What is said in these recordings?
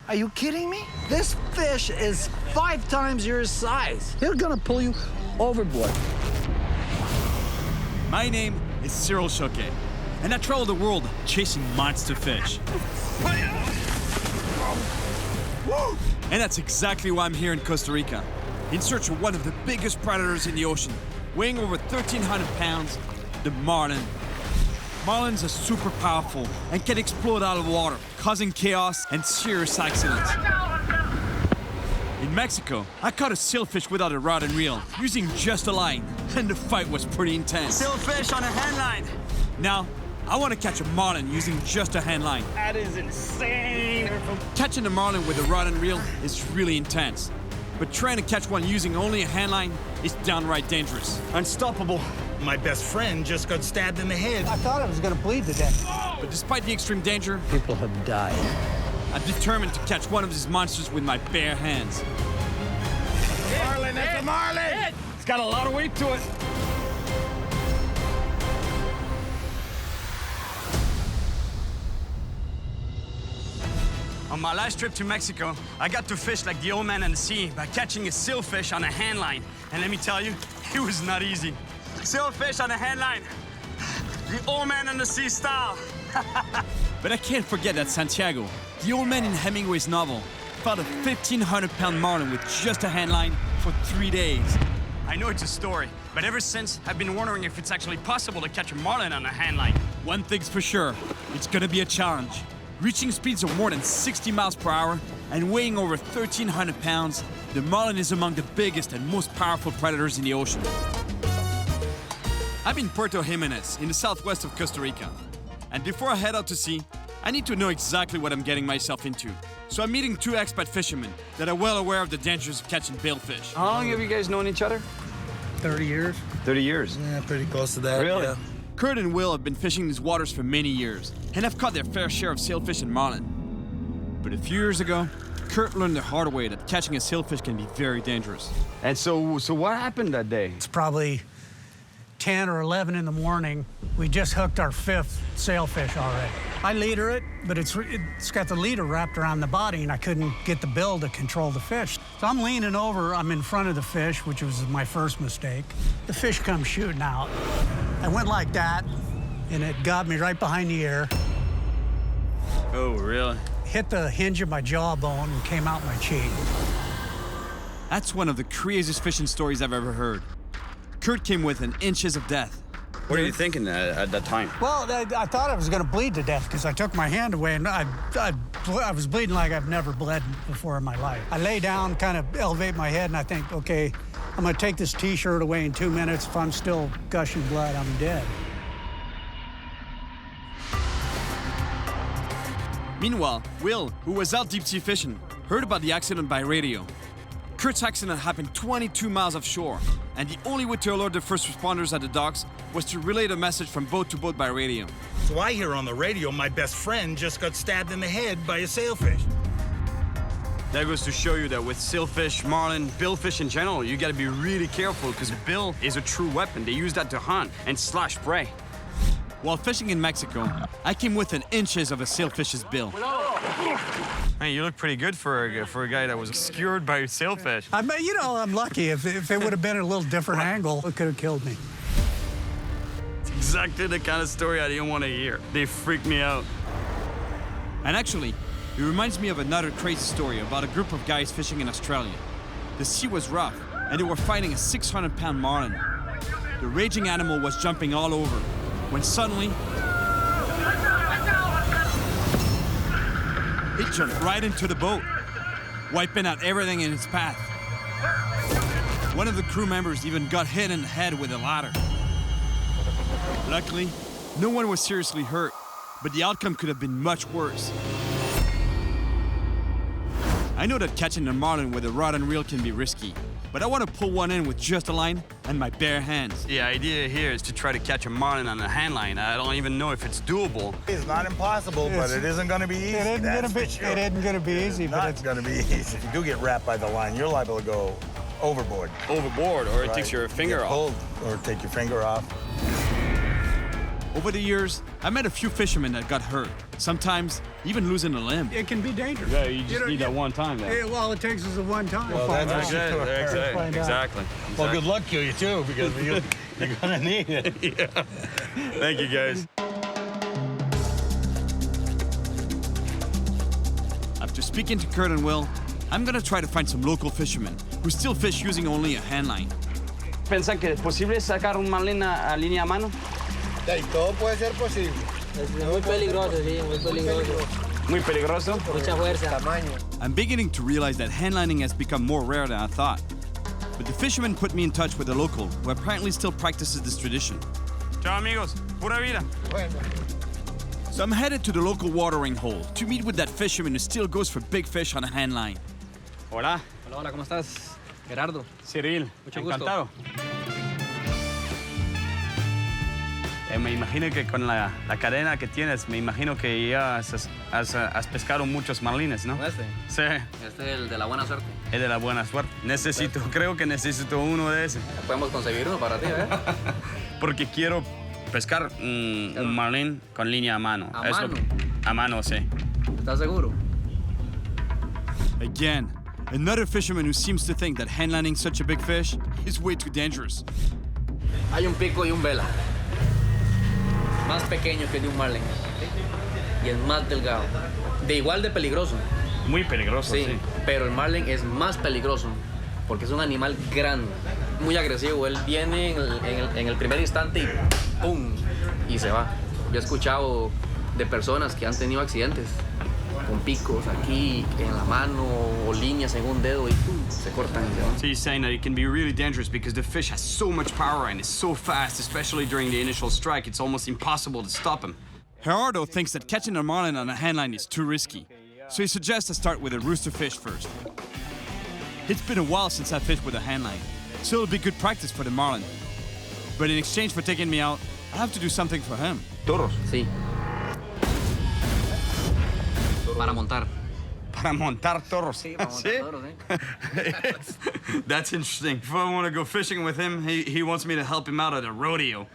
Are you kidding me? This fish is 5 times your size. He's gonna pull you overboard. My name is Cyril Chauquet, and I travel the world chasing monster fish. And that's exactly why I'm here in Costa Rica, in search of one of the biggest predators in the ocean, weighing over 1,300 pounds, the marlin. Marlins are super powerful and can explode out of water, causing chaos and serious accidents. In Mexico, I caught a sailfish without a rod and reel, using just a line, and the fight was pretty intense. Sailfish on a handline. Now, I want to catch a marlin using just a handline. That is insane. Catching a marlin with a rod and reel is really intense, but trying to catch one using only a handline is downright dangerous. Unstoppable. My best friend just got stabbed in the head. I thought I was gonna bleed to death. But despite the extreme danger, People have died. I'm determined to catch one of these monsters with my bare hands. Marlin, that's a marlin! It's got a lot of weight to it. On my last trip to Mexico, I got to fish like the old man in the sea by catching a sailfish on a handline. And let me tell you, it was not easy. Sailfish on a handline. The old man in the sea style. But I can't forget that Santiago, the old man in Hemingway's novel, caught a 1,500-pound marlin with just a handline for 3 days. I know it's a story, but ever since, I've been wondering if it's actually possible to catch a marlin on a handline. One thing's for sure, it's gonna be a challenge. Reaching speeds of more than 60 miles per hour and weighing over 1,300 pounds, the marlin is among the biggest and most powerful predators in the ocean. I'm in Puerto Jimenez, in the southwest of Costa Rica. And before I head out to sea, I need to know exactly what I'm getting myself into. So I'm meeting 2 expat fishermen that are well aware of the dangers of catching billfish. How long have you guys known each other? 30 years. 30 years. Yeah, pretty close to that. Really? Yeah. Kurt and Will have been fishing these waters for many years and have caught their fair share of sailfish and marlin. But a few years ago, Kurt learned the hard way that catching a sailfish can be very dangerous. And so what happened that day? It's probably 10 or 11 in the morning. We just hooked our 5th sailfish already. I leader it, but it's got the leader wrapped around the body, and I couldn't get the bill to control the fish. So I'm leaning over, I'm in front of the fish, which was my first mistake. The fish comes shooting out. I went like that, and it got me right behind the ear, Oh, really? hit the hinge of my jawbone, and came out my cheek. That's one of the craziest fishing stories I've ever heard. Kurt came within inches of death. What are you thinking at that time? Well, I thought I was going to bleed to death because I took my hand away, and I was bleeding like I've never bled before in my life. I lay down, kind of elevate my head, and I think, okay, I'm going to take this T-shirt away in 2 minutes. If I'm still gushing blood, I'm dead. Meanwhile, Will, who was out deep sea fishing, heard about the accident by radio. Kurt's accident happened 22 miles offshore, and the only way to alert the first responders at the docks was to relay the message from boat to boat by radio. So I hear on the radio my best friend just got stabbed in the head by a sailfish. That goes to show you that with sailfish, marlin, billfish in general, you gotta be really careful because the bill is a true weapon. They use that to hunt and slash prey. While fishing in Mexico, I came within inches of a sailfish's bill. Hey, you look pretty good for a guy that was skewered by a sailfish. I'm lucky. If it would have been a little different angle, it could have killed me. It's exactly the kind of story I didn't want to hear. They freaked me out. And actually, it reminds me of another crazy story about a group of guys fishing in Australia. The sea was rough, and they were fighting a 600-pound marlin. The raging animal was jumping all over, when suddenly, it jumped right into the boat, wiping out everything in its path. One of the crew members even got hit in the head with a ladder. Luckily, no one was seriously hurt, but the outcome could have been much worse. I know that catching a marlin with a rod and reel can be risky, but I want to pull one in with just a line and my bare hands. The idea here is to try to catch a marlin on a handline. I don't even know if it's doable. It's not impossible, but it isn't going to be easy. It isn't going to be easy, but It's going to be easy. If you do get wrapped by the line, you're liable to go overboard. Overboard, or it takes your finger Get off. pulled, or take your finger off. Over the years, I met a few fishermen that got hurt, sometimes even losing a limb. It can be dangerous. Yeah, you just need that one time. Yeah, well, it takes us a one time. Well, that's it. Exactly. Well, good luck to you, too, because you're going to need it. Yeah. Thank you, guys. After speaking to Kurt and Will, I'm gonna try to find some local fishermen who still fish using only a handline. ¿Piensan que es posible sacar un marlin a línea a mano? Todo puede ser posible. Es muy peligroso, sí, muy peligroso. Muy peligroso. Mucha fuerza. Tamaño. I'm beginning to realize that handlining has become more rare than I thought. But the fisherman put me in touch with a local who apparently still practices this tradition. Ciao, amigos. Pura vida. Bueno. So I'm headed to the local watering hole to meet with that fisherman who still goes for big fish on a handline. Hola. Hola, hola, ¿cómo estás? Gerardo. Cyril. Mucho gusto. Encantado. Me imagino que con la cadena que tienes, me imagino que ya has pescado muchos marlines, ¿no? ¿Este? Sí. Este es el de la buena suerte. Es de la buena suerte. Creo que necesito uno de esos. Podemos conseguir uno para ti, ¿eh? Porque quiero pescar un marlin con línea a mano. ¿A mano? A mano, sí. ¿Estás seguro? Again, another fisherman who seems to think that handlining such a big fish is way too dangerous. Hay un pico y un vela. Más pequeño que el de un marlin. Y el más delgado. De igual de peligroso. Muy peligroso, Sí, sí. pero el marlin es más peligroso porque es un animal grande, muy agresivo. Él viene en el primer instante y ¡pum! Y se va. Yo he escuchado de personas que han tenido accidentes con picos aquí en la mano o líneas en un dedo y ¡pum! Se cortan y se van. So you're saying that it can be really dangerous because the fish has so much power and is so fast, especially during the initial strike, it's almost impossible to stop him. Gerardo thinks that catching a marlin on a handline is too risky, so he suggests I start with a roosterfish first. It's been a while since I fished with a handline, so it'll be good practice for the marlin. But in exchange for taking me out, I have to do something for him. Toros. Sí. Para montar. Para montar toros. Sí, para montar toros, ¿eh? That's interesting. If I want to go fishing with him, he wants me to help him out at a rodeo.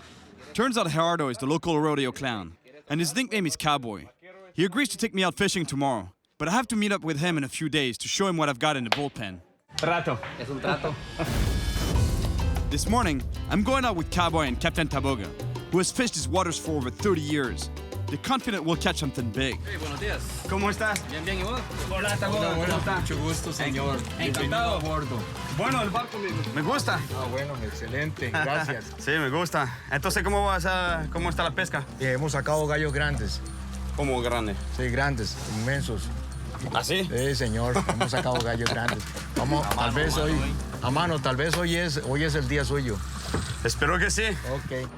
Turns out Gerardo is the local rodeo clown, and his nickname is Cowboy. He agrees to take me out fishing tomorrow, but I have to meet up with him in a few days to show him what I've got in the bullpen. Trato. Es un trato. This morning, I'm going out with Cowboy and Captain Taboga, who has fished these waters for over 30 years. They're confident we'll catch something big. Hey, buenos días. ¿Cómo estás? Bien, bien, ¿y vos? Hola, Taboga. ¿Cómo estás? Mucho gusto, señor. Encantado. Bienvenido a bordo. Bueno, el barco me gusta. Ah, bueno, excelente. Gracias. Sí, me gusta. Entonces, ¿cómo está la pesca? Hemos sacado gallos grandes. Como grande. Sí, grandes, inmensos. ¿Así? Sí, señor. Hemos sacado gallos grandes. Vamos, tal vez hoy. A mano, tal vez hoy es el día suyo. Espero que sí. Ok.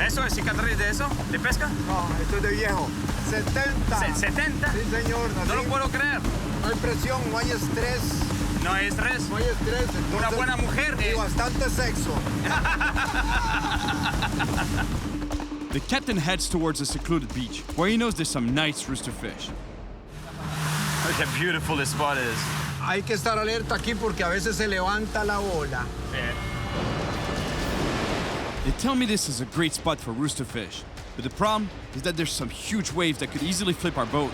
¿Eso es cicatriz de eso? ¿De pesca? No, esto es de viejo. 70. ¿70? Sí, señor. No lo puedo creer. No hay presión, no hay estrés. No hay estrés. No hay estrés. Entonces, Una buena mujer. Y bastante sexo. The captain heads towards a secluded beach, where he knows there's some nice roosterfish. Look how beautiful this spot is. Hay que estar alerta aquí porque a veces se levanta la ola. They tell me this is a great spot for roosterfish, but the problem is that there's some huge waves that could easily flip our boat.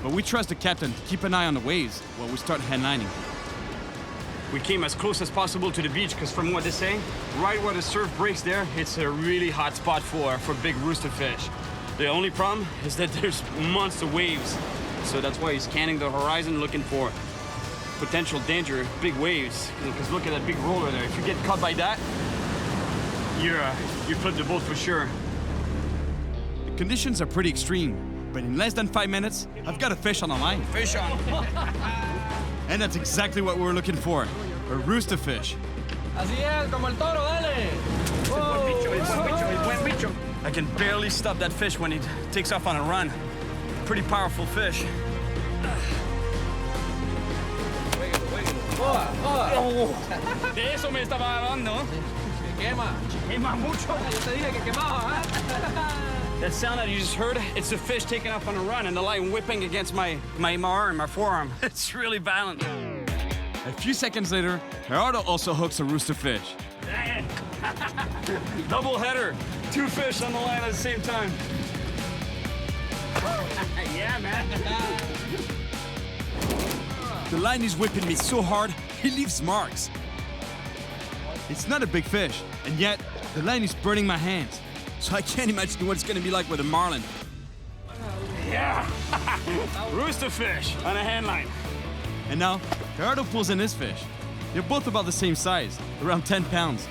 But we trust the captain to keep an eye on the waves while we start handlining. We came as close as possible to the beach because from what they're saying, right where the surf breaks there, it's a really hot spot for big roosterfish. The only problem is that there's monster waves. So that's why he's scanning the horizon looking for potential danger, big waves. Because look at that big roller there. If you get caught by that, you flip the boat for sure. The conditions are pretty extreme, but in less than 5 minutes, I've got a fish on the line. Fish on. And that's exactly what we're looking for, a roosterfish. Así es, como el toro, dale. I can barely stop that fish when it takes off on a run. Pretty powerful fish. De eso me estaba hablando. Quema. Quema mucho. Yo te dije que quemaba, ¿eh? That sound that you just heard, it's the fish taking off on a run and the line whipping against my arm, my forearm. It's really violent. A few seconds later, Gerardo also hooks a roosterfish. Dang it. Double header. 2 fish on the line at the same time. Yeah, man. The line is whipping me so hard, it leaves marks. It's not a big fish, and yet the line is burning my hands. So I can't imagine what it's gonna be like with a marlin. Yeah. Roosterfish on a handline. And now, Gerardo pulls in his fish. They're both about the same size, around 10 pounds.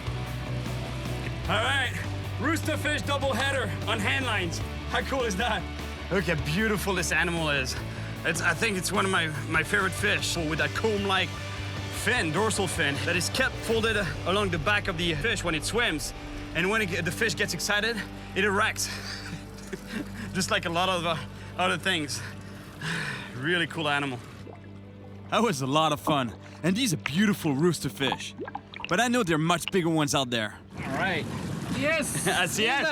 All right, roosterfish double header on handlines. How cool is that? Look how beautiful this animal is. I think it's one of my favorite fish with that comb-like fin, dorsal fin, that is kept folded along the back of the fish when it swims. And when the fish gets excited, it erects. Just like a lot of other things. Really cool animal. That was a lot of fun, and these are beautiful roosterfish. But I know there are much bigger ones out there. All right. Yes. Así es.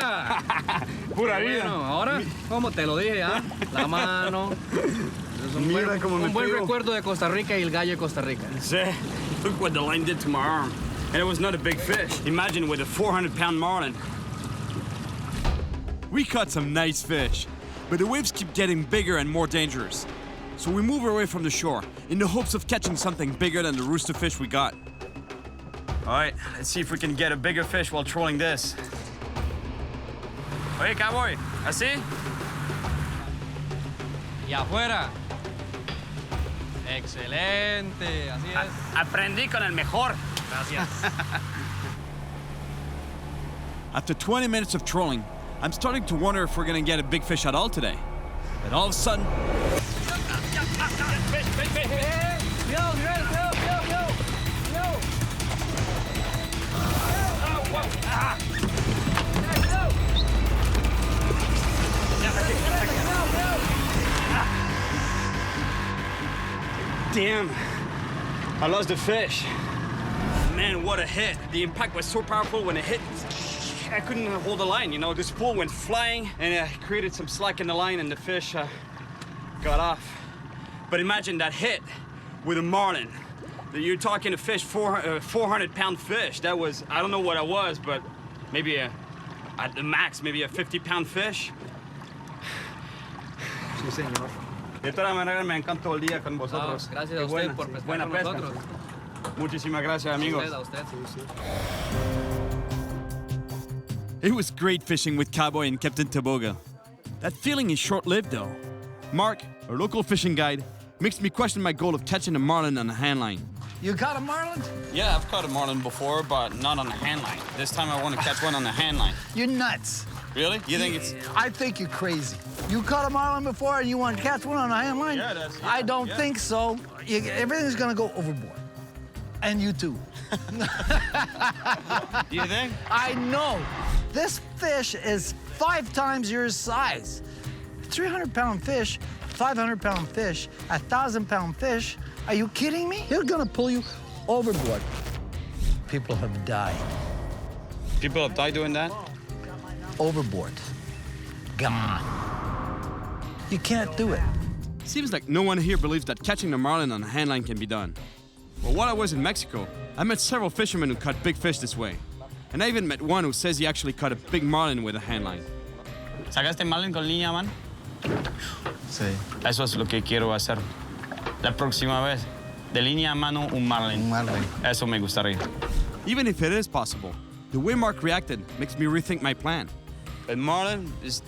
Pura vida. Bueno, ahora, como te lo dije, ¿ah? La mano. Es un buen recuerdo de Costa Rica y el gallo de Costa Rica. See, look what the line did to my arm. And it was not a big fish. Imagine with a 400-pound marlin. We caught some nice fish, but the waves keep getting bigger and more dangerous. So we move away from the shore in the hopes of catching something bigger than the roosterfish we got. All right, let's see if we can get a bigger fish while trolling this. Oye, cowboy, ¿así? Y afuera. Excelente, así es. Aprendí con el mejor. Gracias. After 20 minutes of trolling, I'm starting to wonder if we're gonna get a big fish at all today. And all of a sudden, Damn, I lost the fish. Man, what a hit. The impact was so powerful when it hit. I couldn't hold the line, you know. The spool went flying and it created some slack in the line and the fish got off. But imagine that hit with a marlin. You're talking a fish, 400-pound fish. That was, I don't know what it was, but maybe at the max, maybe a 50-pound fish. Sí, señor. De todas maneras, me encantó el día con vosotros. Gracias a usted por pescar buena con pesca. nosotros. Muchísimas gracias, amigos. A usted. it was great fishing with Cowboy and Captain Toboga. That feeling is short-lived though. Mark, our local fishing guide, makes me question my goal of catching a marlin on a handline. You caught a marlin? Yeah, I've caught a marlin before, but not on a handline. This time I want to catch one on a handline. You're nuts. Really? You think it's... I think you're crazy. You caught a marlin before and you want to catch one on a handline? Yeah, I don't think so. Everything's gonna go overboard. And you too. Do you think? I know. This fish is 5 times your size. 300-pound fish, 500-pound fish, 1,000-pound fish. Are you kidding me? They're gonna pull you overboard. People have died. People have died doing that? Overboard. Gone. You can't do it. Seems like no one here believes that catching a marlin on a handline can be done. Well, while I was in Mexico, I met several fishermen who caught big fish this way. And I even met one who says he actually caught a big marlin with a handline. ¿Sacaste marlin con línea, man? Sí. Eso es lo que quiero hacer. La próxima vez, de línea a mano, un marlin. Un marlin. Eso me gustaría. Even if it is possible, the way Mark reacted makes me rethink my plan. But marlin is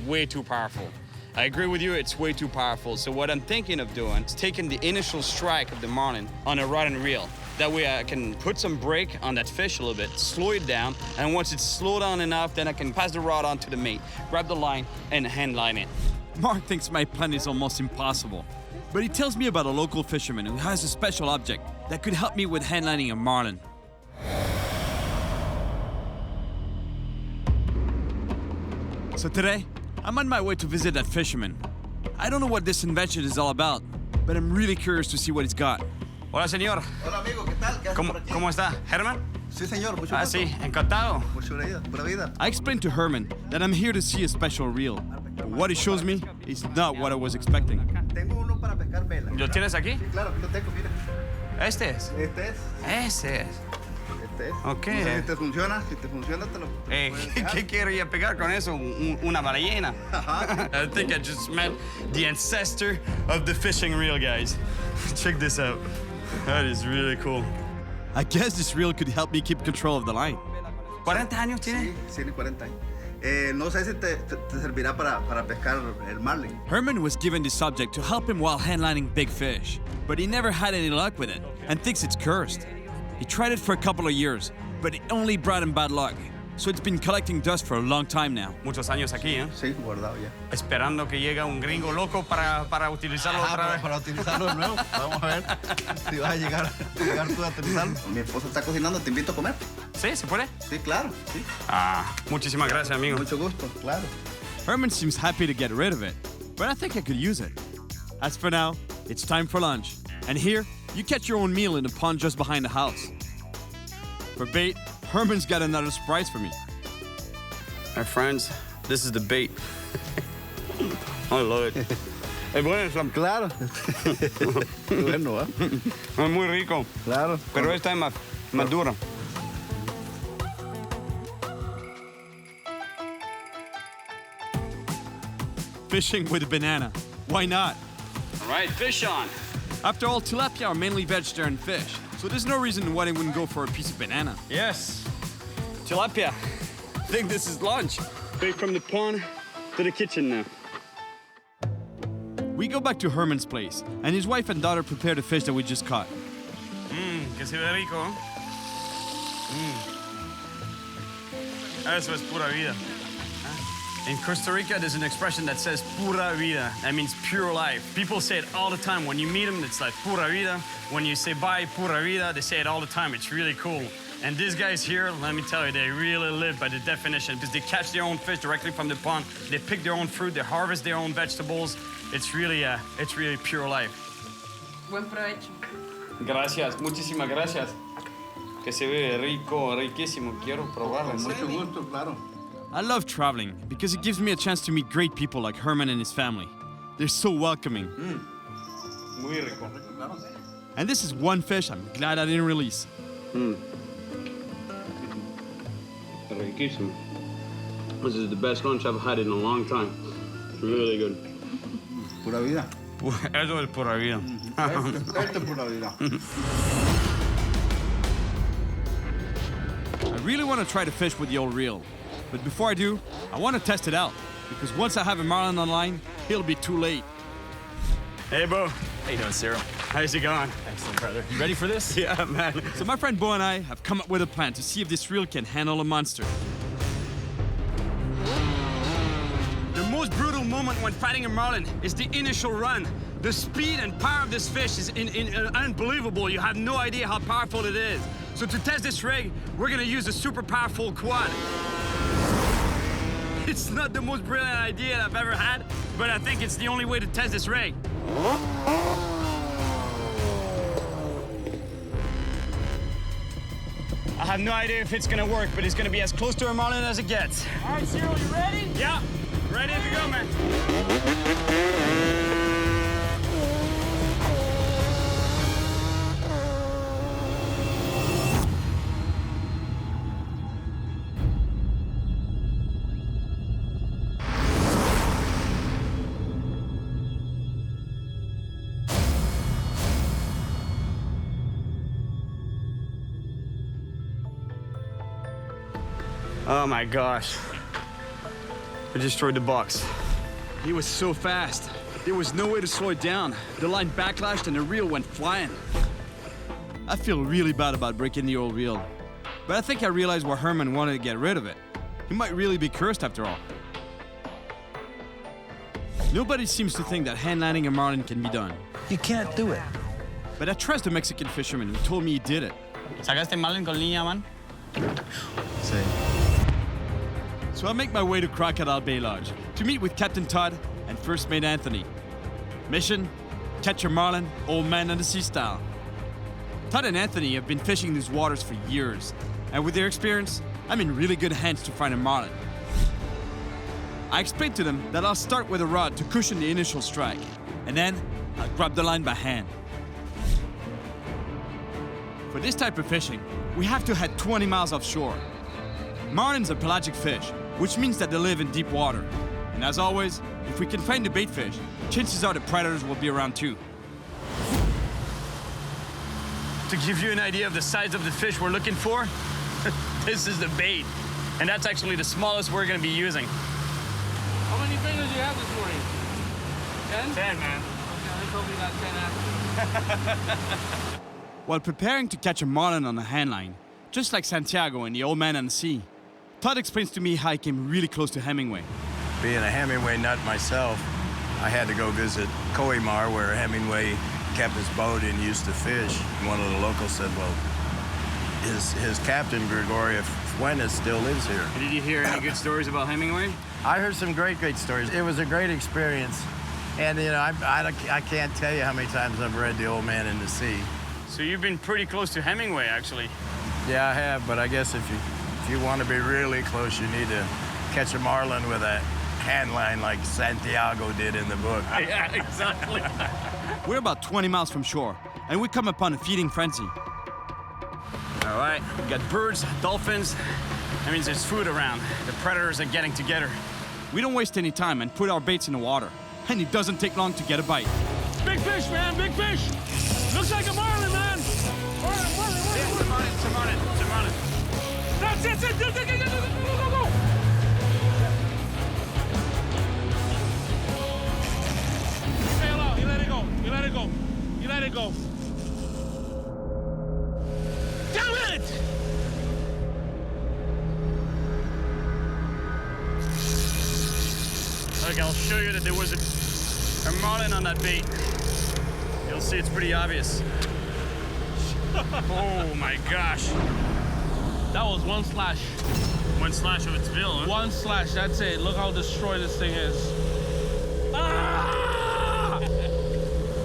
way too powerful. I agree with you, it's way too powerful. So what I'm thinking of doing is taking the initial strike of the marlin on a rod and reel. That way I can put some brake on that fish a little bit, slow it down, and once it's slowed down enough, then I can pass the rod on to the mate, grab the line, and hand line it. Mark thinks my plan is almost impossible, but he tells me about a local fisherman who has a special object that could help me with handlining a marlin. So today, I'm on my way to visit that fisherman. I don't know what this invention is all about, but I'm really curious to see what he's got. Hola, señor. Hola, amigo, ¿qué tal? ¿Qué haces por aquí? ¿Cómo está? ¿Herman? Sí, señor, mucho Ah, gusto. sí, encantado. Mucho vida, pura vida. I explained to Herman that I'm here to see a special reel. But what he shows me is not what I was expecting. Tengo uno para pescar vela. ¿Lo tienes aquí? Sí, claro, aquí lo tengo, mira. Este es. Este es. Ese es. Este es. Ok. No sé si te funciona. Si te funciona, te lo puedes dejar. ¿Qué quería pegar con eso? Una ballena. I think I just met the ancestor of the fishing reel, guys. Check this out. That is really cool. I guess this reel could help me keep control of the line. ¿40 años tiene? Sí, tiene 40 años. No sé si te servirá para pescar el Marlin. Herman was given this subject to help him while handlining big fish, but he never had any luck with it and thinks it's cursed. He tried it for a couple of years, but it only brought him bad luck. So it's been collecting dust for a long time now. Muchos años aquí, ¿eh? Sí, guardado ya. Esperando que llegue un gringo loco para utilizarlo otra vez. Para utilizarlo de nuevo. Vamos a ver si vas a llegar tú a utilizarlo. Mi esposa está cocinando, te invito a comer. ¿Sí? ¿Se puede? Sí, claro. Sí. Muchísimas gracias, amigo. Mucho gusto, claro. Herman seems happy to get rid of it, but I think I could use it. As for now, it's time for lunch. And here, you catch your own meal in the pond just behind the house. For bait, Herman's got another surprise for me. My friends, this is the bait. I love it. Es bueno, Claro. Bueno, ¿eh? es muy rico. Claro. Pero esta es más dura. Fishing with a banana. Why not? All right, fish on. After all, tilapia are mainly vegetarian fish, so there's no reason why they wouldn't go for a piece of banana. Yes. Tilapia. I think this is lunch. Straight from the pond to the kitchen now. We go back to Herman's place, and his wife and daughter prepare the fish that we just caught. Que se ve rico. Eso es pura vida. In Costa Rica, there's an expression that says pura vida. That means pure life. People say it all the time. When you meet them, it's like pura vida. When you say bye, pura vida, they say it all the time. It's really cool. And these guys here, let me tell you, they really live by the definition because they catch their own fish directly from the pond. They pick their own fruit. They harvest their own vegetables. It's really pure life. Buen provecho. Gracias, muchísimas gracias. Que se ve rico, riquísimo. Quiero probarlo. Mucho gusto, claro. I love traveling because it gives me a chance to meet great people like Herman and his family. They're so welcoming. Muy rico. And this is one fish I'm glad I didn't release. Riquísimo. This is the best lunch I've had in a long time. Really good. Pura vida. Eso es pura vida. Esto es pura vida. I really want to try to fish with the old reel. But before I do, I want to test it out. Because once I have a Marlin on line, it'll be too late. Hey, Bo. How you doing, Cyril? How's it going? Excellent, brother. You ready for this? Yeah, man. So my friend Bo and I have come up with a plan to see if this reel can handle a monster. The most brutal moment when fighting a marlin is the initial run. The speed and power of this fish is unbelievable. You have no idea how powerful it is. So to test this rig, we're gonna use a super powerful quad. It's not the most brilliant idea I've ever had, but I think it's the only way to test this rig. I have no idea if it's gonna work, but it's gonna be as close to a marlin as it gets. All right, Cyril, you ready? Yeah, ready to go, man. Oh my gosh. I destroyed the box. He was so fast. There was no way to slow it down. The line backlashed and the reel went flying. I feel really bad about breaking the old reel. But I think I realized why Herman wanted to get rid of it. He might really be cursed after all. Nobody seems to think that handlining a marlin can be done. You can't do it. But I trust the Mexican fisherman who told me he did it. ¿Sacaste marlin con línea, man? Sí. So I make my way to Crocodile Bay Lodge to meet with Captain Todd and First Mate Anthony. Mission: catch a marlin, old man on the sea style. Todd and Anthony have been fishing these waters for years, and with their experience, I'm in really good hands to find a marlin. I explained to them that I'll start with a rod to cushion the initial strike, and then I'll grab the line by hand. For this type of fishing, we have to head 20 miles offshore. Marlins are pelagic fish, which means that they live in deep water. And as always, if we can find the bait fish, chances are the predators will be around too. To give you an idea of the size of the fish we're looking for, this is the bait. And that's actually the smallest we're gonna be using. How many fingers do you have this morning? 10? 10, man. Okay, they told me that 10 after. While preparing to catch a marlin on a handline, just like Santiago in The Old Man and the Sea, Todd explains to me how he came really close to Hemingway. Being a Hemingway nut myself, I had to go visit Coimar, where Hemingway kept his boat and used to fish. One of the locals said, well, his captain, Gregorio Fuentes, still lives here. Did you hear any good stories about Hemingway? I heard some great stories. It was a great experience. And, you know, I can't tell you how many times I've read The Old Man and the Sea. So you've been pretty close to Hemingway, actually. Yeah, I have, but I guess if you want to be really close, you need to catch a marlin with a handline like Santiago did in the book. Yeah, exactly. We're about 20 miles from shore, and we come upon a feeding frenzy. All right, we got birds, dolphins. That means there's food around. The predators are getting together. We don't waste any time and put our baits in the water, and it doesn't take long to get a bite. Big fish, man, big fish. Looks like a marlin, man. Marlin. It's a marlin. That's it. Go. Sail out. You let it go. Damn it! Look, I'll show you that there was a marlin on that bait. You'll see it's pretty obvious. Oh my gosh. That was one slash. One slash of its bill, huh? One slash, that's it. Look how destroyed this thing is. Ah!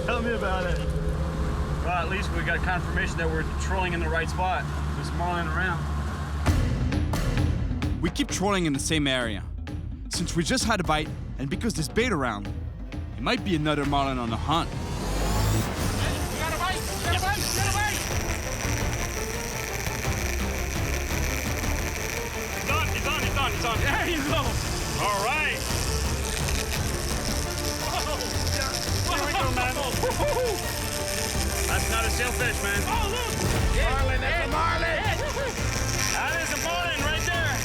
Tell me about it. Well, at least we got confirmation that we're trolling in the right spot. There's marlin around. We keep trolling in the same area. Since we just had a bite, and because there's bait around, it might be another marlin on the hunt. You got a bite! It's on. There you go! All right. Here we go, man. That's not a sailfish, man. Oh, look! Marlin, that's a marlin! That is a marlin right there.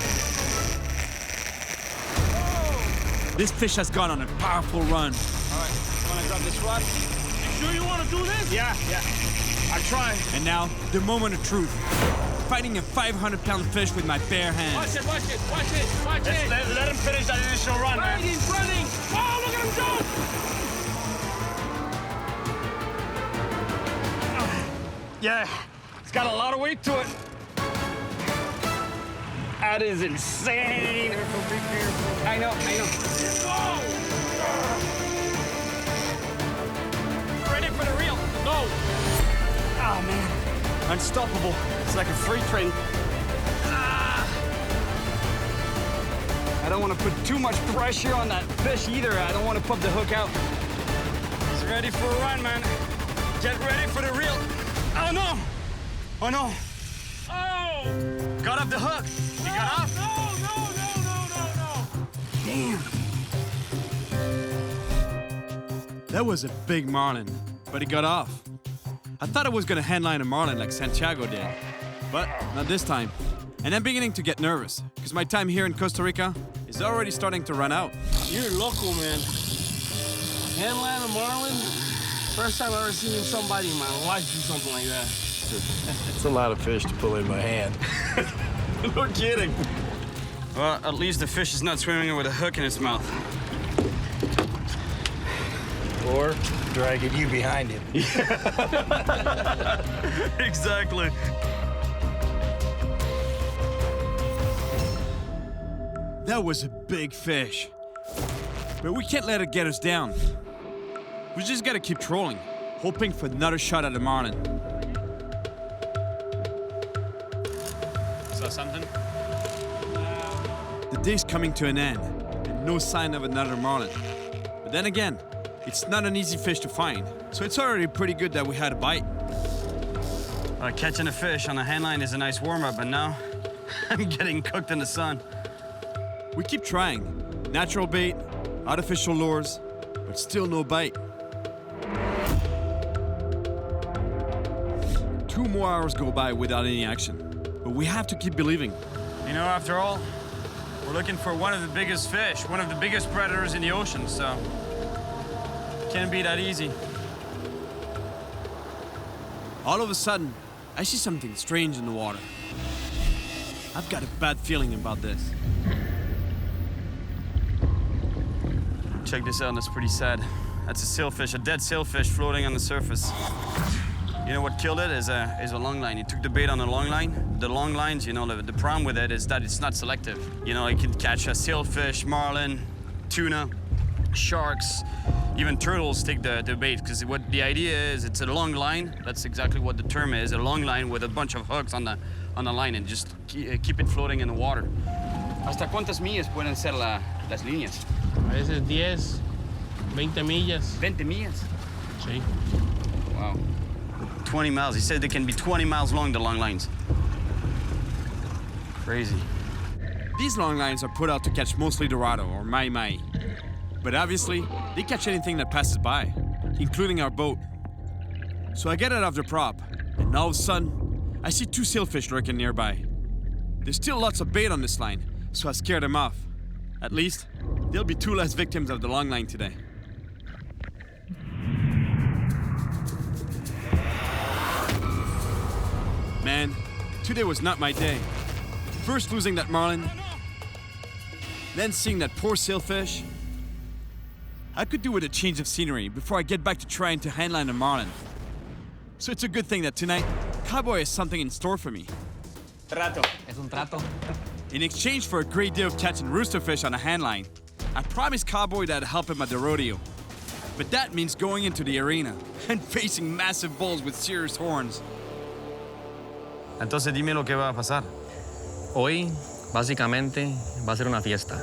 This fish has gone on a powerful run. All right, wanna grab this rod? You sure you want to do this? Yeah. I'll try. And now, the moment of truth. Fighting a 500-pound fish with my bare hands. Watch it. Let him finish that initial run, man. He's running. Oh, look at him jump. Yeah, it's got a lot of weight to it. That is insane. I know. Ready for the reel? No. Oh, man. Unstoppable. It's like a freight train. I don't want to put too much pressure on that fish either. I don't want to pop the hook out. He's ready for a run, man. Get ready for the reel. Oh, no. Oh! Got off the hook. He got off. No. Damn. That was a big marlin, but he got off. I thought I was gonna handline a marlin like Santiago did, but not this time. And I'm beginning to get nervous, because my time here in Costa Rica is already starting to run out. You're local, man. Handline a marlin? First time I've ever seen somebody in my life do something like that. It's a lot of fish to pull in my hand. No kidding. Well, at least the fish is not swimming with a hook in its mouth. Or dragging you behind him. Exactly. That was a big fish. But we can't let it get us down. We just gotta keep trolling, hoping for another shot at the marlin. Saw something? The day's coming to an end, and no sign of another marlin. But then again, it's not an easy fish to find, so it's already pretty good that we had a bite. Catching a fish on a handline is a nice warm-up, but now I'm getting cooked in the sun. We keep trying. Natural bait, artificial lures, but still no bite. 2 more hours go by without any action, but we have to keep believing. You know, after all, we're looking for one of the biggest fish, one of the biggest predators in the ocean, so can't be that easy. All of a sudden, I see something strange in the water. I've got a bad feeling about this. Check this out, that's pretty sad. That's a sailfish, a dead sailfish floating on the surface. You know what killed it is a long line. He took the bait on a long line. The long lines, you know, the problem with it is that it's not selective. You know, it can catch a sailfish, marlin, tuna, sharks, even turtles take the bait, because what the idea is, it's a long line. That's exactly what the term is, a long line with a bunch of hooks on the line and just keep it floating in the water. ¿Hasta cuántas millas pueden ser las líneas? A veces 10, 20 millas. 20 millas? Sí. Wow. 20 miles. He said they can be 20 miles long, the long lines. Crazy. These long lines are put out to catch mostly dorado or mai. But obviously, they catch anything that passes by, including our boat. So I get it off the prop, and all of a sudden, I see 2 sailfish lurking nearby. There's still lots of bait on this line, so I scared them off. At least, there'll be 2 less victims of the long line today. Man, today was not my day. First losing that marlin, then seeing that poor sailfish. I could do with a change of scenery before I get back to trying to handline a marlin. So it's a good thing that tonight, Cowboy has something in store for me. Trato. Es un trato. In exchange for a great day of catching roosterfish on a handline, I promised Cowboy that I'd help him at the rodeo. But that means going into the arena and facing massive bulls with serious horns. Entonces dime lo que va a pasar. Hoy, básicamente, va a ser una fiesta.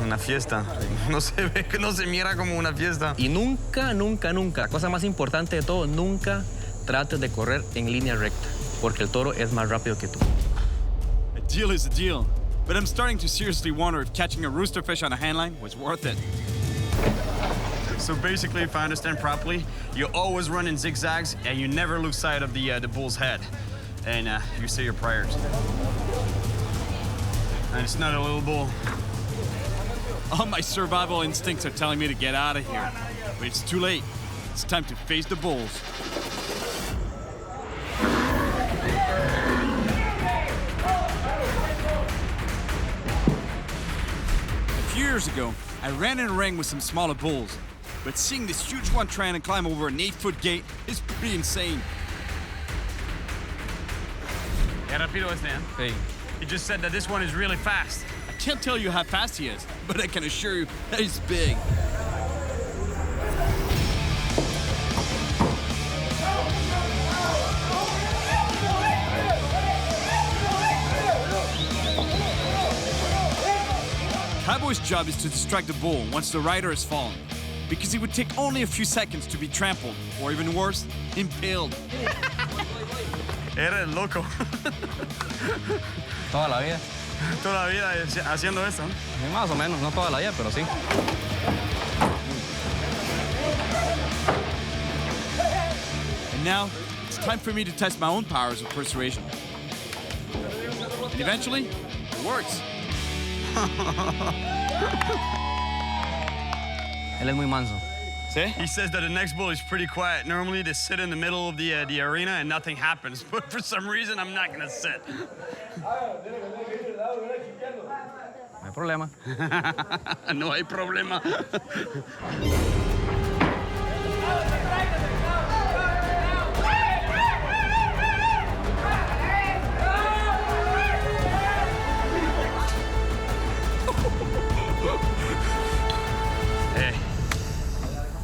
Una fiesta. No se ve, no se mira como una fiesta. Y nunca, la cosa más importante de todo, nunca trates de correr en línea recta, porque el toro es más rápido que tú. A deal is a deal, but I'm starting to seriously wonder if catching a roosterfish on a handline was worth it. So basically, if I understand properly, you always run in zigzags and you never lose sight of the bull's head. And you say your prayers. And it's not a little bull. All my survival instincts are telling me to get out of here. But it's too late. It's time to face the bulls. A few years ago, I ran in a ring with some smaller bulls. But seeing this huge one trying to climb over an 8-foot gate is pretty insane. Yeah, rápido este, eh? Sí. He just said that this one is really fast. I can't tell you how fast he is, but I can assure you that he's big. Cowboy's job is to distract the bull once the rider has fallen, because it would take only a few seconds to be trampled, or even worse, impaled. Eres loco. Toda la vida. Toda la vida haciendo eso, ¿no? Más o menos, no toda la vida, pero sí. And now, it's time for me to test my own powers of persuasion. And eventually, it works. Él es muy manso. See? He says that the next bull is pretty quiet. Normally they sit in the middle of the arena and nothing happens. But for some reason, I'm not gonna sit. No hay problema. No hay problema.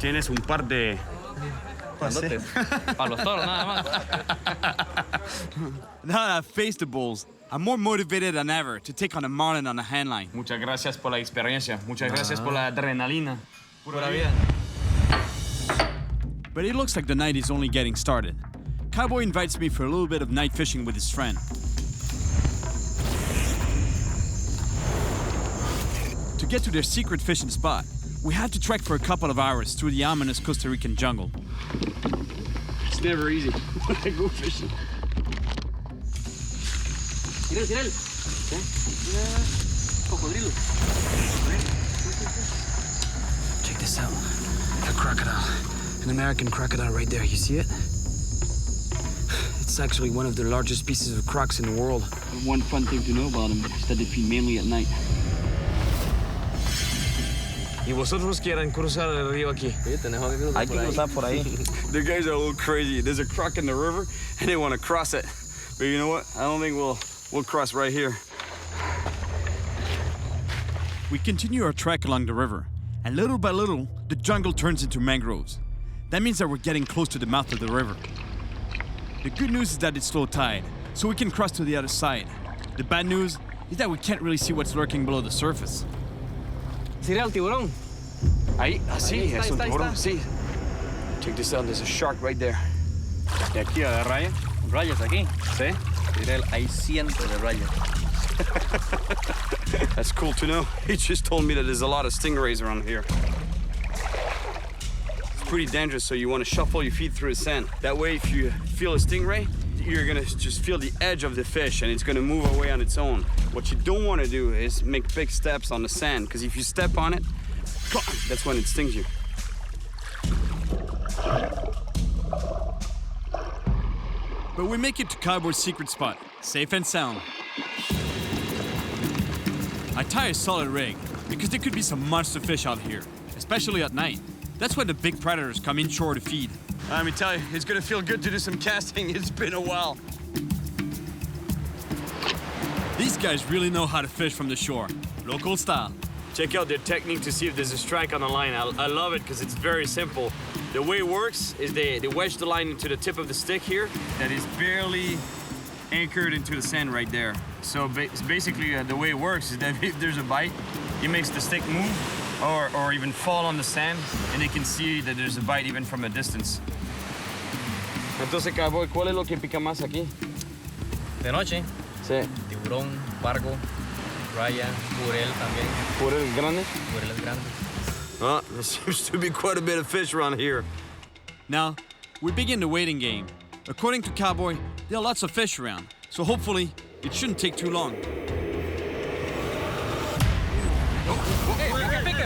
Tienes un par de... Para los toros, nada más. Now that I've faced the bulls, I'm more motivated than ever to take on a marlin on a handline. Muchas gracias por la experiencia. Muchas gracias por la adrenalina. Pura vida. But it looks like the night is only getting started. Cowboy invites me for a little bit of night fishing with his friend. To get to their secret fishing spot, we had to trek for a couple of hours through the ominous Costa Rican jungle. It's never easy when I go fishing. Cyril. Cocodrilo. Check this out. A crocodile. An American crocodile right there. You see it? It's actually one of the largest pieces of crocs in the world. One fun thing to know about them is that they feed mainly at night. ¿Y vosotros quieren cruzar el río aquí? Hay que cruzar por ahí. The guys are a little crazy. There's a croc in the river, and they want to cross it. But you know what? I don't think we'll cross right here. We continue our trek along the river, and little by little, the jungle turns into mangroves. That means that we're getting close to the mouth of the river. The good news is that it's low tide, so we can cross to the other side. The bad news is that we can't really see what's lurking below the surface. Cyril, tiburón. Ahí, así, es un tiburón, sí. Check this out, there's a shark right there. De aquí a la raya. Rayas aquí. Sí. Cyril, hay cientos de rayas. That's cool to know. He just told me that there's a lot of stingrays around here. It's pretty dangerous, so you want to shuffle your feet through the sand. That way, if you feel a stingray, you're gonna just feel the edge of the fish and it's gonna move away on its own. What you don't want to do is make big steps on the sand, because if you step on it, that's when it stings you. But we make it to Cowboy's secret spot, safe and sound. I tie a solid rig, because there could be some monster fish out here, especially at night. That's when the big predators come inshore to feed. Let me tell you, it's gonna feel good to do some casting. It's been a while. These guys really know how to fish from the shore, local style. Check out their technique to see if there's a strike on the line. I love it because it's very simple. The way it works is they wedge the line into the tip of the stick here that is barely anchored into the sand right there. So basically the way it works is that if there's a bite, it makes the stick move or even fall on the sand, and they can see that there's a bite even from a distance. Entonces, Cowboy, ¿cuál es lo que pica más aquí? De noche. Sí. Tiburón, pargo, raya, peril también. ¿Peril grande? Peril es grande. Oh, there seems to be quite a bit of fish around here. Now, we begin the waiting game. According to Cowboy, there are lots of fish around, so hopefully it shouldn't take too long.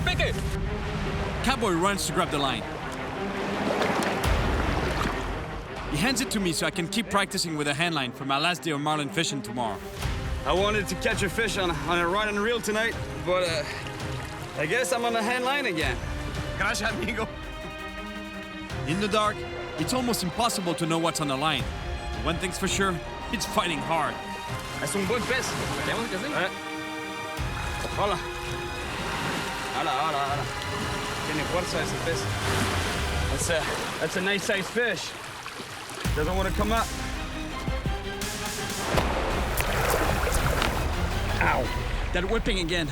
Pique. Cowboy runs to grab the line. He hands it to me so I can keep practicing with a handline for my last day of marlin fishing tomorrow. I wanted to catch a fish on a rod and reel tonight, but I guess I'm on the handline again. Gracias, amigo. In the dark, it's almost impossible to know what's on the line. But one thing's for sure, it's fighting hard. Es un buen pez. Hola. Hola. Tiene fuerza ese pez. That's a nice sized fish. Doesn't want to come up. Ow! That whipping again.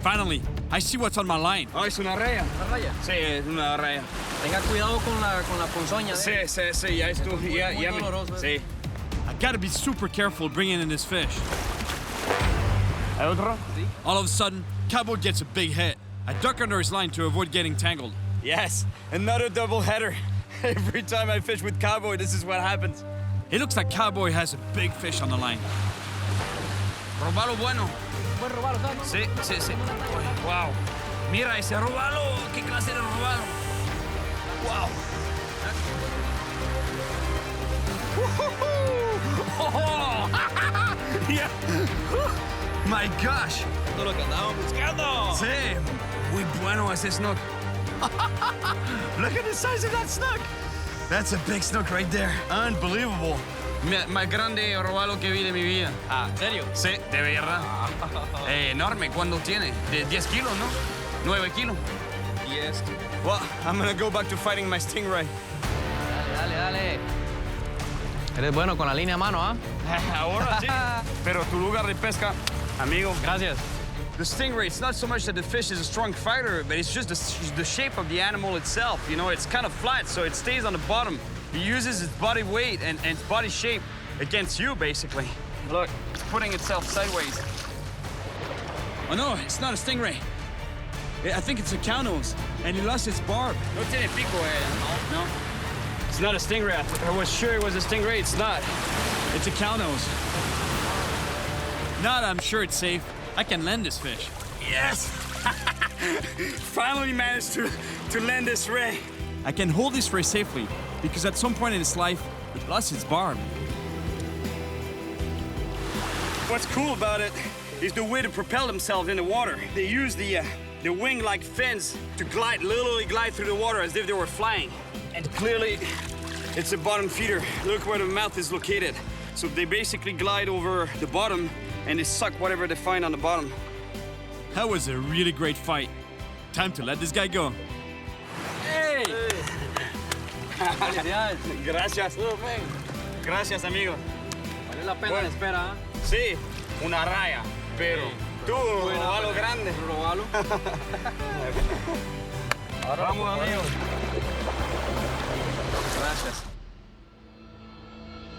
Finally, I see what's on my line. Oh, es una raya. ¿Una raya? Sí, es una raya. Tenga cuidado con la ponzoña. Sí, ya estuvo. Ya me... Sí. I gotta be super careful bringing in this fish. ¿Hay otro? Sí. All of a sudden, Cowboy gets a big hit. I duck under his line to avoid getting tangled. Yes, another double header. Every time I fish with Cowboy, this is what happens. It looks like Cowboy has a big fish on the line. Robalo bueno. ¿Buen robalo, no? Sí. Wow. Mira ese robalo. ¿Qué clase de robalo? Wow. Oh, yeah. My gosh. Todo lo que andábamos buscando. Sí. Muy bueno ese snook. Look at the size of that snook. That's a big snook right there. Unbelievable. Más grande robalo que vi de mi vida. Ah, ¿en serio? Sí, de verdad. Enorme. ¿Cuándo tiene? De 10 kilos, ¿no? 9 kilos. 10. Well, I'm gonna go back to fighting my stingray. Dale. Eres bueno con la línea a mano, ¿ah? Ahora sí. Pero tu lugar de pesca, amigo. Gracias. The stingray, it's not so much that the fish is a strong fighter, but it's just the shape of the animal itself. You know, it's kind of flat, so it stays on the bottom. He uses its body weight and its body shape against you, basically. Look, it's putting itself sideways. Oh no, it's not a stingray. I think it's a cow nose, and he lost its barb. No tiene pico, no? It's not a stingray. I was sure it was a stingray. It's not. It's a cow nose. Now that I'm sure it's safe, I can land this fish. Yes! Finally managed to land this ray. I can hold this ray safely because at some point in its life, it lost its barb. What's cool about it is the way to propel themselves in the water. They use the wing-like fins to literally glide through the water as if they were flying. And clearly, it's a bottom feeder. Look where the mouth is located. So they basically glide over the bottom and they suck whatever they find on the bottom. That was a really great fight. Time to let this guy go. Hey! Gracias. Gracias, amigo. Vale la pena la espera, ¿eh? Sí, una raya, pero tú, robalo grande. Robalo. Vamos, amigo. Gracias.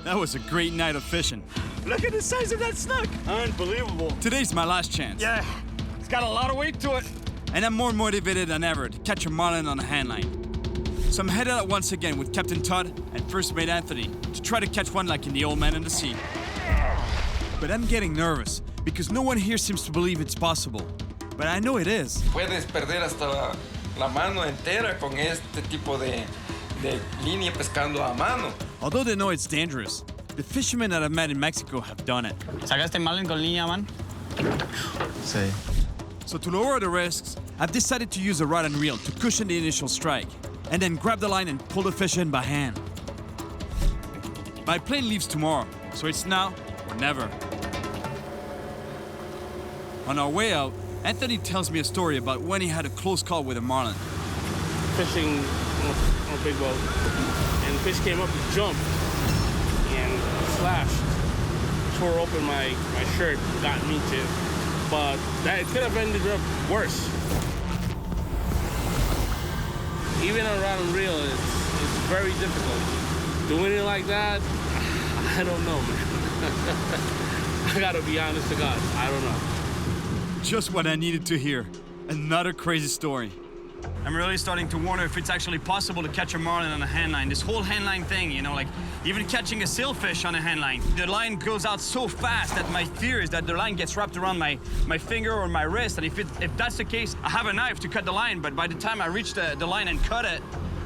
That was a great night of fishing. Look at the size of that snook. Unbelievable. Today's my last chance. Yeah, it's got a lot of weight to it. And I'm more motivated than ever to catch a marlin on a handline. So I'm headed out once again with Captain Todd and First Mate Anthony to try to catch one like in The Old Man and the Sea. But I'm getting nervous because no one here seems to believe it's possible. But I know it is. Puedes perder hasta la mano entera con este tipo de línea pescando a mano. Although they know it's dangerous, the fishermen that I've met in Mexico have done it. ¿Sacaste Marlin con línea, man? Sí. So to lower the risks, I've decided to use a rod and reel to cushion the initial strike, and then grab the line and pull the fish in by hand. My plane leaves tomorrow, so it's now or never. On our way out, Anthony tells me a story about when he had a close call with a marlin. Fishing on a big boat, and the fish came up and jumped and slashed, tore open my shirt, got me too. But that could have ended up worse. Even on rod and reel, it's very difficult. Doing it like that, I don't know, man. I gotta be honest to God, I don't know. Just what I needed to hear. Another crazy story. I'm really starting to wonder if it's actually possible to catch a marlin on a handline. This whole handline thing, you know, like even catching a sailfish on a handline. The line goes out so fast that my fear is that the line gets wrapped around my finger or my wrist. And if that's the case, I have a knife to cut the line, but by the time I reach the line and cut it,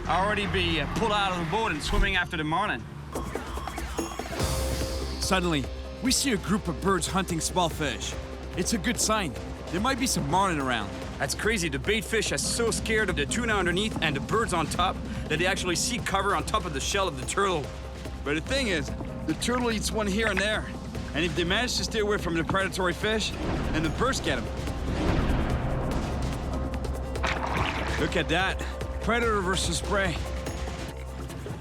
I'll already be pulled out of the boat and swimming after the marlin. Suddenly, we see a group of birds hunting small fish. It's a good sign. There might be some marlin around. That's crazy. The bait fish are so scared of the tuna underneath and the birds on top that they actually seek cover on top of the shell of the turtle. But the thing is, the turtle eats one here and there. And if they manage to stay away from the predatory fish, then the birds get them. Look at that. Predator versus prey.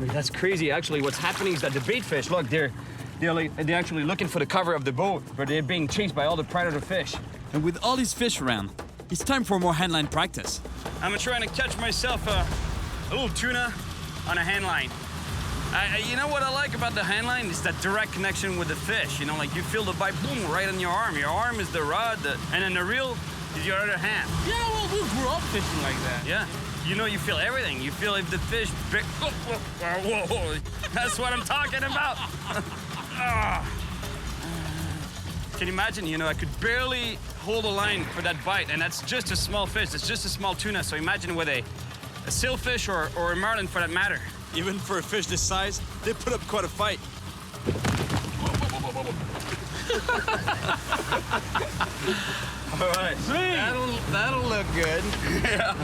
That's crazy. Actually, what's happening is that the bait fish, look, they're actually looking for the cover of the boat, but they're being chased by all the predator fish. And with all these fish around, it's time for more handline practice. I'm trying to catch myself a little tuna on a handline. You know what I like about the handline is that direct connection with the fish. You know, like you feel the bite, boom, right on your arm. Your arm is the rod, and then the reel is your other hand. Yeah, well, we grew up fishing like that. Yeah. You know, you feel everything. You feel if the fish... Whoa. That's what I'm talking about. Can you imagine, you know, I could barely hold a line for that bite, and that's just a small fish. It's just a small tuna. So imagine with a sailfish or a marlin for that matter. Even for a fish this size, they put up quite a fight. All right. Sweet. That'll look good. Yeah.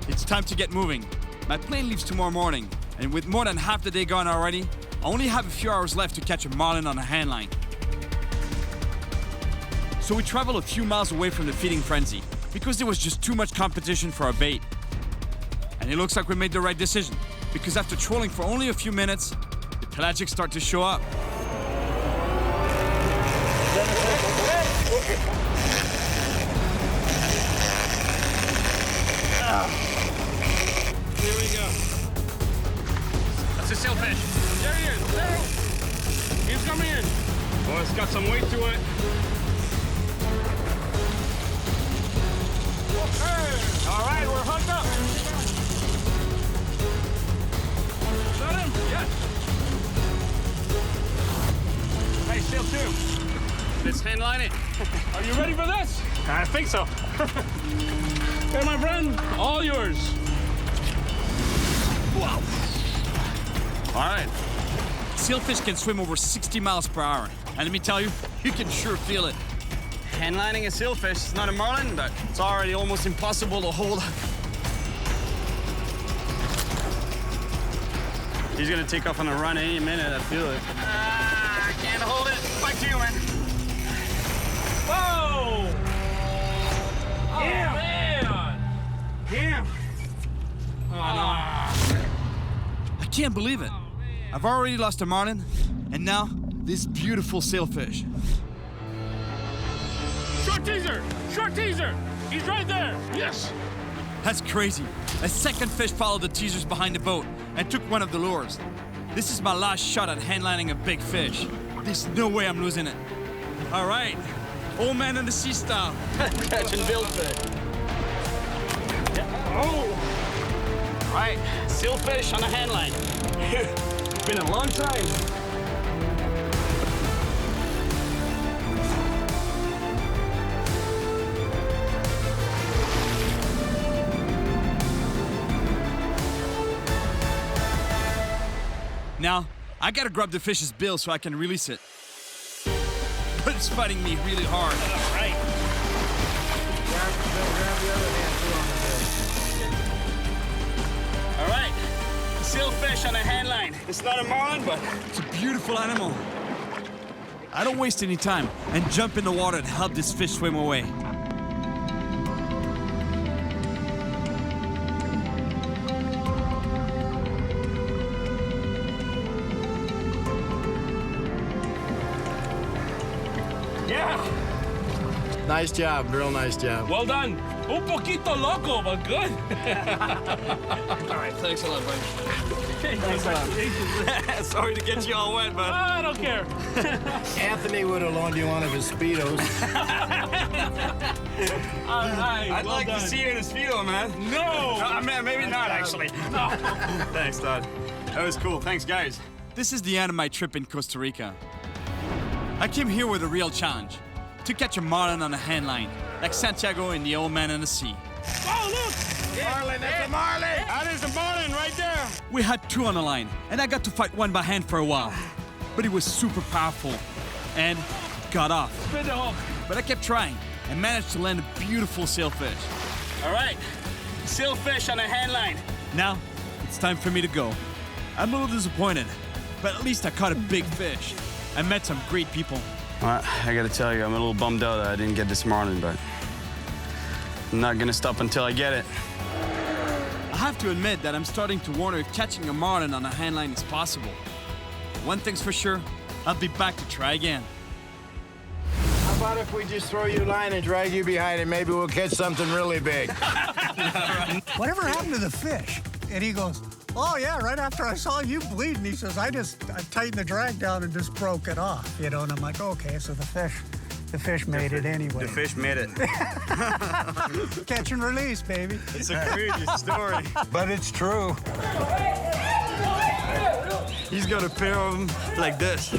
It's time to get moving. My plane leaves tomorrow morning, and with more than half the day gone already, I only have a few hours left to catch a marlin on a handline. So we travel a few miles away from the feeding frenzy, because there was just too much competition for our bait. And it looks like we made the right decision, because after trolling for only a few minutes, the pelagics start to show up. Here we go. it's got some weight to it. Okay. All right, we're hooked up. Is that him? Yeah. Nice seal too. Let's handline it. Are you ready for this? I think so. Hey, my friend, all yours. Wow. All right. Sailfish can swim over 60 miles per hour. And let me tell you, you can sure feel it. Handlining a sailfish is not a marlin, but it's already almost impossible to hold. He's gonna take off on a run any minute, I feel it. I can't hold it. Back to you, man. Whoa! Oh, man! Damn! Oh, no. I can't believe it. I've already lost a marlin, and now this beautiful sailfish. Short teaser! Short teaser! He's right there! Yes! That's crazy. A second fish followed the teasers behind the boat and took one of the lures. This is my last shot at handlining a big fish. There's no way I'm losing it. All right, old man in the sea style. Catching billfish. Oh! Right, sailfish on a handline. Been a long time. Now, I gotta grab the fish's bill so I can release it. But it's fighting me really hard. All right. All right, sailfish on a handline. It's not a marlin, but it's a beautiful animal. I don't waste any time and jump in the water and help this fish swim away. Yeah! Nice job, real nice job. Well done. Un poquito loco, but good. All right, thanks a lot, buddy. Thanks a lot. sorry to get you all wet, but I don't care. Anthony would have loaned you one of his Speedos. All right, I'd well like done. to see you in a speedo, man. No! Man, maybe not, actually. No. Thanks, Todd. That was cool. Thanks, guys. This is the end of my trip in Costa Rica. I came here with a real challenge, to catch a marlin on a handline, like Santiago in The Old Man and the Sea. Oh, look! Marlin, that's a marlin! That is a marlin right there. We had two on the line, and I got to fight one by hand for a while. But it was super powerful, and got off. Spin the hook. But I kept trying, and managed to land a beautiful sailfish. All right, sailfish on a handline. Now, it's time for me to go. I'm a little disappointed, but at least I caught a big fish. I met some great people. Well, I gotta tell you, I'm a little bummed out that I didn't get this marlin, but I'm not gonna stop until I get it. I have to admit that I'm starting to wonder if catching a marlin on a handline is possible. One thing's for sure, I'll be back to try again. How about if we just throw you a line and drag you behind it? Maybe we'll catch something really big. Whatever happened to the fish? And he goes, oh, yeah, right after I saw you bleeding, he says, I tightened the drag down and just broke it off, you know, and I'm like, okay, so the fish made it anyway. The fish made it. Catch and release, baby. It's a crazy story. But it's true. He's got a pair of them like this.